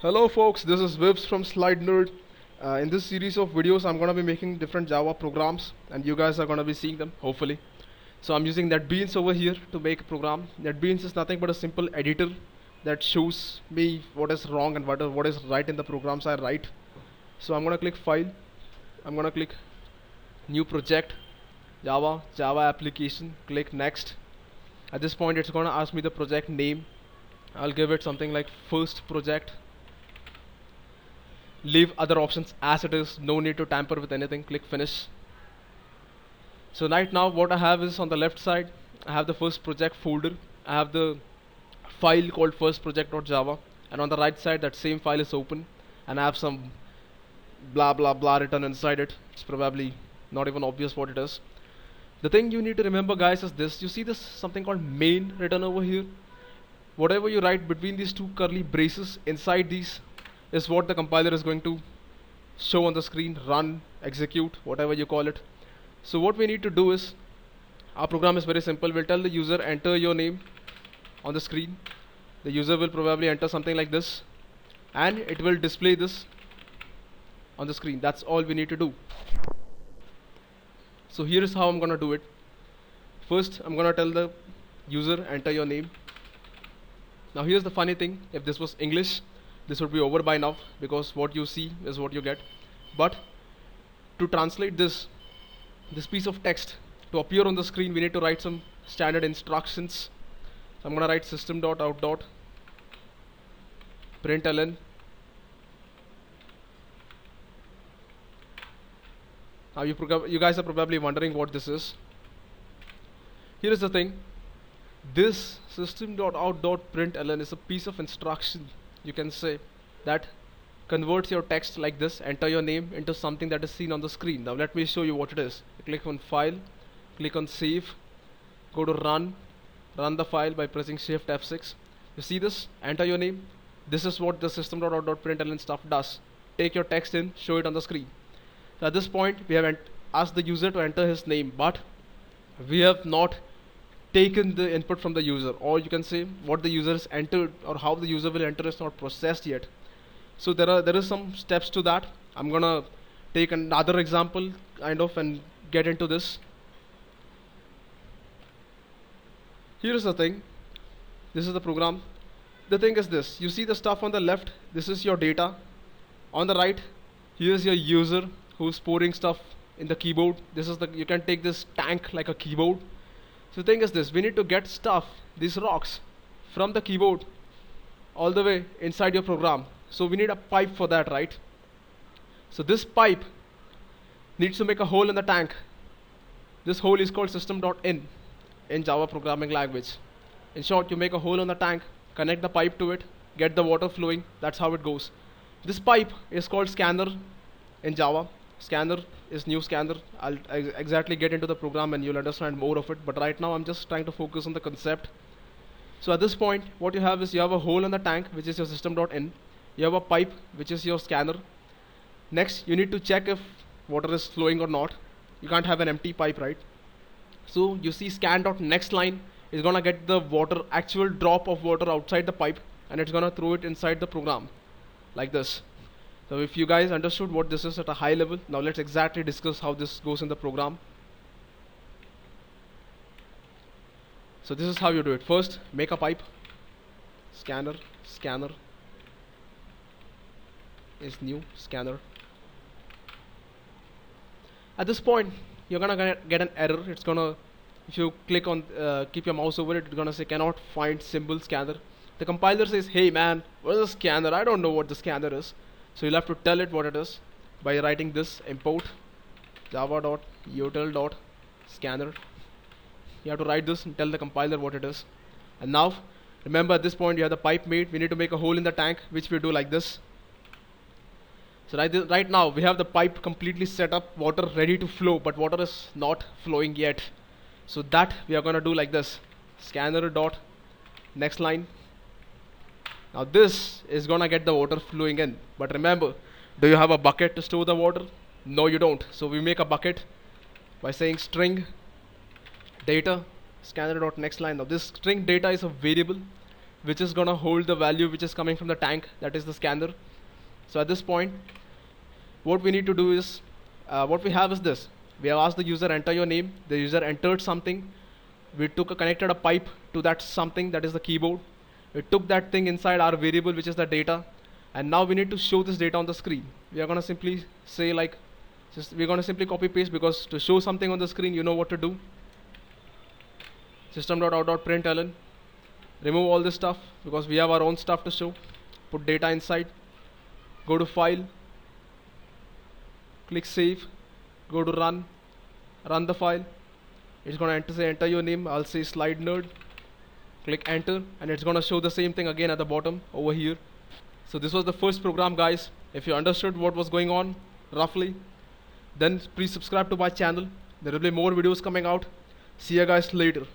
Hello folks, this is Vibs from slidenerd. In this series of videos I'm going to be making different Java programs and you guys are going to be seeing them hopefully. So I'm using NetBeans over here to make a program. NetBeans is nothing but a simple editor that shows me what is wrong and what is right in the programs I write. So I'm going to click file, I'm going to click new project, Java application, click next. At this point it's going to ask me the project name. I'll give it something like first project. Leave other options as it is, no need to tamper with anything. Click finish. So right now what I have is on the left side I have the first project folder, I have the file called firstproject.java, and on the right side that same file is open and I have some blah blah blah written inside it. It's probably not even obvious what it is. The thing you need to remember guys is this: you see this something called main written over here. Whatever you write between these two curly braces inside these is what the compiler is going to show on the screen, run, execute, whatever you call it. So what we need to do is, our program is very simple. We'll tell the user enter your name on the screen. The user will probably enter something like this and it will display this on the screen. That's all we need to do. So here is how I'm gonna do it. First I'm gonna tell the user enter your name. Now here's the funny thing, if this was English this would be over by now because what you see is what you get. But to translate this piece of text to appear on the screen, we need to write some standard instructions. So I'm gonna write system.out.println. Now you guys are probably wondering what this is. Here is the thing. This system.out.println is a piece of instruction, you can say, that converts your text like this, enter your name, into something that is seen on the screen. Now let me show you what it is. Click on file, click on save, go to run the file by pressing shift F6. You see this, enter your name. This is what the system.out.println stuff does. Take your text in, show it on the screen. So at this point we have asked the user to enter his name, but we have not taken the input from the user, or you can say what the user has entered or how the user will enter is not processed yet. So there is some steps to that. I'm gonna take another example kind of and get into this. Here is the thing, this is the program. The thing is this, you see the stuff on the left, this is your data. On the right, here's your user who's pouring stuff in the keyboard. This is you can take this tank like a keyboard. So the thing is this, we need to get stuff, these rocks, from the keyboard all the way inside your program. So we need a pipe for that, right? So this pipe needs to make a hole in the tank. This hole is called system.in in Java programming language. In short, you make a hole in the tank, connect the pipe to it, get the water flowing. That's how it goes. This pipe is called scanner in Java. Scanner is new scanner. I'll exactly get into the program and you'll understand more of it, but right now I'm just trying to focus on the concept. So at this point what you have is, you have a hole in the tank which is your system.in, you have a pipe which is your scanner. Next you need to check if water is flowing or not. You can't have an empty pipe, right? So you see scan.nextLine is gonna get the water, actual drop of water outside the pipe, and it's gonna throw it inside the program like this. So if you guys understood what this is at a high level, now let's exactly discuss how this goes in the program. So this is how you do it. First, make a pipe. Scanner is new scanner. At this point, you're gonna get an error. It's gonna, if you click on, keep your mouse over it, it's gonna say cannot find symbol scanner. The compiler says, hey man, what is a scanner? I don't know what the scanner is. So you'll have to tell it what it is by writing this import java.util.scanner. You have to write this and tell the compiler what it is. And now remember, at this point you have the pipe made. We need to make a hole in the tank, which we do like this. So right now we have the pipe completely set up, water ready to flow, but water is not flowing yet. So that we are gonna do like this, scanner.nextLine. Now this is gonna get the water flowing in, but remember, do you have a bucket to store the water? No, you don't. So we make a bucket by saying string data scanner.nextLine. Now this string data is a variable which is gonna hold the value which is coming from the tank, that is the scanner. So at this point, what we need to do is, what we have is this. We have asked the user enter your name. The user entered something. We connected a pipe to that something, that is the keyboard. We took that thing inside our variable, which is the data, and now we need to show this data on the screen. We are gonna simply say like, we're gonna simply copy paste, because to show something on the screen, you know what to do. System.out.println. Remove all this stuff because we have our own stuff to show. Put data inside. Go to file. Click save. Go to run. Run the file. It's gonna say enter your name. I'll say slidenerd. Click enter, and it's gonna show the same thing again at the bottom over here. So this was the first program, guys. If you understood what was going on roughly, then please subscribe to my channel. There will be more videos coming out. See you guys later.